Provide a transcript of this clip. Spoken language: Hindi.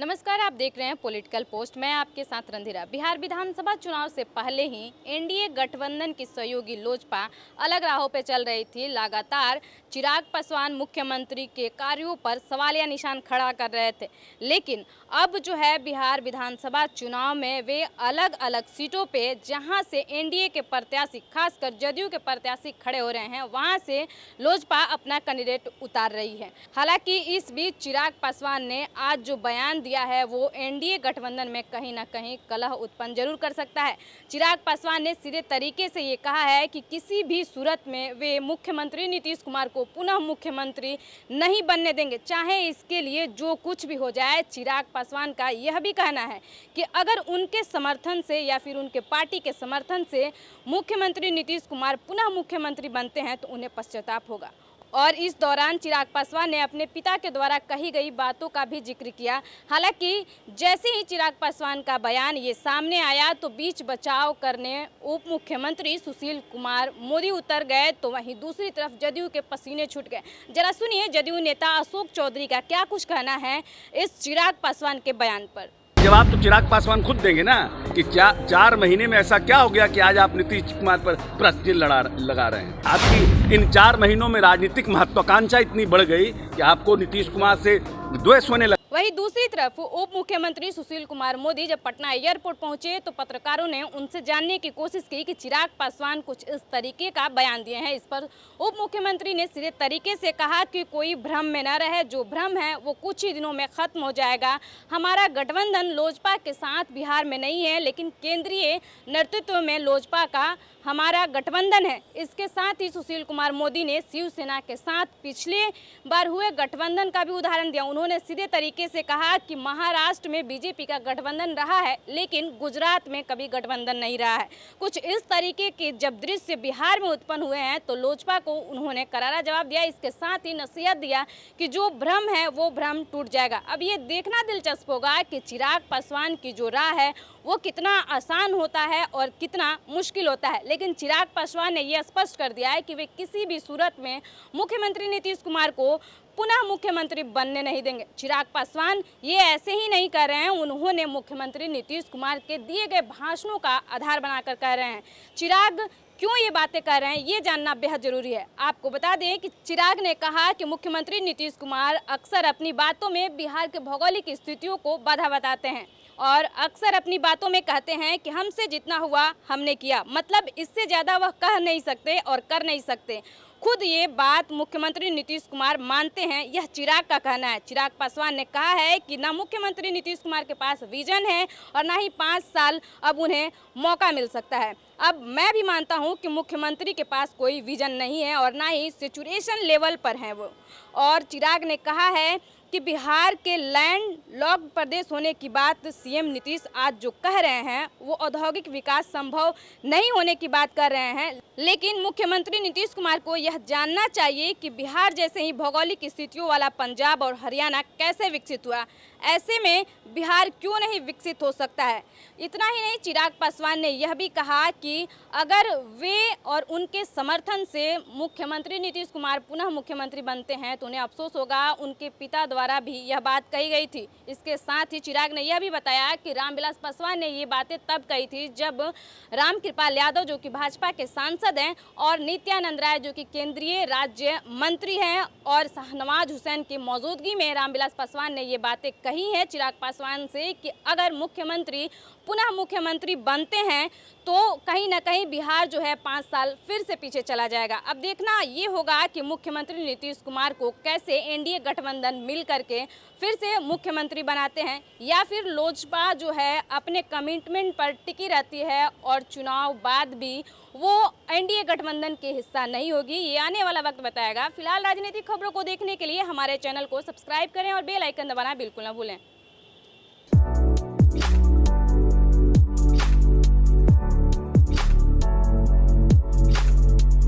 नमस्कार, आप देख रहे हैं पॉलिटिकल पोस्ट। मैं आपके साथ रंधिरा। बिहार विधानसभा चुनाव से पहले ही एनडीए गठबंधन की सहयोगी लोजपा अलग राहों पे चल रही थी। लगातार चिराग पासवान मुख्यमंत्री के कार्यों पर सवालिया निशान खड़ा कर रहे थे, लेकिन अब जो है बिहार विधानसभा चुनाव में वे अलग अलग सीटों पे जहां से एनडीए के प्रत्याशी, खासकर जदयू के प्रत्याशी खड़े हो रहे हैं, वहां से लोजपा अपना कैंडिडेट उतार रही है। हालांकि इस बीच चिराग पासवान ने आज जो बयान दिया है वो एनडीए गठबंधन में कहीं ना कहीं कलह उत्पन्न जरूर कर सकता है। चिराग पासवान ने सीधे तरीके से ये कहा है कि किसी भी सूरत में वे मुख्यमंत्री नीतीश कुमार को पुनः मुख्यमंत्री नहीं बनने देंगे, चाहे इसके लिए जो कुछ भी हो जाए। चिराग पासवान का यह भी कहना है कि अगर उनके समर्थन से या फिर उनके पार्टी के समर्थन से मुख्यमंत्री नीतीश कुमार पुनः मुख्यमंत्री बनते हैं तो उन्हें पश्चाताप होगा। और इस दौरान चिराग पासवान ने अपने पिता के द्वारा कही गई बातों का भी जिक्र किया। हालांकि जैसे ही चिराग पासवान का बयान ये सामने आया तो बीच बचाव करने उप मुख्यमंत्री सुशील कुमार मोदी उतर गए, तो वहीं दूसरी तरफ जदयू के पसीने छूट गए। जरा सुनिए जदयू नेता अशोक चौधरी का क्या कुछ कहना है इस चिराग पासवान के बयान पर। जवाब तो चिराग पासवान खुद देंगे ना कि 4 महीने में ऐसा क्या हो गया कि आज आप नीतीश कुमार पर प्रश्न चिन्ह लगा रहे हैं। आपकी इन 4 महीनों में राजनीतिक महत्वाकांक्षा इतनी बढ़ गई कि आपको नीतीश कुमार से द्वेष होने लगा। वहीं दूसरी तरफ उप मुख्यमंत्री सुशील कुमार मोदी जब पटना एयरपोर्ट पहुंचे तो पत्रकारों ने उनसे जानने की कोशिश की कि चिराग पासवान कुछ इस तरीके का बयान दिए हैं। इस पर उप मुख्यमंत्री ने सीधे तरीके से कहा कि कोई भ्रम में न रहे, जो भ्रम है वो कुछ ही दिनों में खत्म हो जाएगा। हमारा गठबंधन लोजपा के साथ बिहार में नहीं है, लेकिन केंद्रीय नेतृत्व में लोजपा का हमारा गठबंधन है। इसके साथ ही सुशील कुमार मोदी ने शिवसेना के साथ पिछले बार हुए गठबंधन का भी उदाहरण दिया। उन्होंने सीधे तरीके से कहा कि महाराष्ट्र में बीजेपी का गठबंधन रहा है, लेकिन गुजरात में कभी गठबंधन नहीं रहा है। कुछ इस तरीके के जब दृश्य बिहार में उत्पन्न हुए हैं तो लोजपा को उन्होंने करारा जवाब दिया। इसके साथ ही नसीहत दिया कि जो भ्रम है वो भ्रम टूट जाएगा। अब ये देखना दिलचस्प होगा कि चिराग पासवान की जो राह है वो कितना आसान होता है और कितना मुश्किल होता है। लेकिन चिराग पासवान ने यह स्पष्ट कर दिया है कि वे किसी भी सूरत में मुख्यमंत्री नीतीश कुमार को पुनः मुख्यमंत्री बनने नहीं देंगे। चिराग पासवान ये ऐसे ही नहीं कर रहे हैं, उन्होंने मुख्यमंत्री नीतीश कुमार के दिए गए भाषणों का आधार बनाकर कह रहे हैं। चिराग क्यों ये बातें कर रहे हैं ये जानना बेहद जरूरी है। आपको बता दें कि चिराग ने कहा कि मुख्यमंत्री नीतीश कुमार अक्सर अपनी बातों में बिहार के भौगोलिक स्थितियों को बाधा बताते हैं और अक्सर अपनी बातों में कहते हैं कि हमसे जितना हुआ हमने किया, मतलब इससे ज़्यादा वह कह नहीं सकते और कर नहीं सकते। खुद ये बात मुख्यमंत्री नीतीश कुमार मानते हैं, यह चिराग का कहना है। चिराग पासवान ने कहा है कि ना मुख्यमंत्री नीतीश कुमार के पास विजन है और ना ही 5 साल अब उन्हें मौका मिल सकता है। अब मैं भी मानता हूं कि मुख्यमंत्री के पास कोई विजन नहीं है और ना ही सिचुएशन लेवल पर हैं वो। और चिराग ने कहा है कि बिहार के लैंड लॉक्ड प्रदेश होने की बात सीएम नीतीश आज जो कह रहे हैं वो औद्योगिक विकास संभव नहीं होने की बात कर रहे हैं। लेकिन मुख्यमंत्री नीतीश कुमार को यह जानना चाहिए कि बिहार जैसे ही भौगोलिक स्थितियों वाला पंजाब और हरियाणा कैसे विकसित हुआ, ऐसे में बिहार क्यों नहीं विकसित हो सकता है। इतना ही नहीं, चिराग पासवान ने यह भी कहा कि अगर वे और उनके समर्थन से मुख्यमंत्री नीतीश कुमार पुनः मुख्यमंत्री बनते हैं तो उन्हें अफसोस होगा। उनके पिता द्वारा भी यह बात कही गई थी। इसके साथ ही चिराग ने यह भी बताया कि रामविलास पासवान ने ये बातें तब कही थी जब रामकृपाल यादव जो कि भाजपा के सांसद हैं और नित्यानंद राय जो कि केंद्रीय राज्य मंत्री हैं और शाहनवाज हुसैन की मौजूदगी में रामविलास पासवान ने ये बातें कही हैं चिराग पासवान से कि अगर मुख्यमंत्री पुनः मुख्यमंत्री बनते हैं तो कहीं ना कहीं बिहार जो है 5 साल फिर से पीछे चला जाएगा। अब देखना ये होगा कि मुख्यमंत्री नीतीश कुमार को कैसे एनडीए गठबंधन मिल करके फिर से मुख्यमंत्री बनाते हैं, या फिर लोजपा जो है अपने कमिटमेंट पर टिकी रहती है और चुनाव बाद भी वो एनडीए गठबंधन के हिस्सा नहीं होगी। ये आने वाला वक्त बताएगा। फिलहाल राजनीतिक खबरों को देखने के लिए हमारे चैनल को सब्सक्राइब करें और बेल आइकन दबाना बिल्कुल ना भूलें।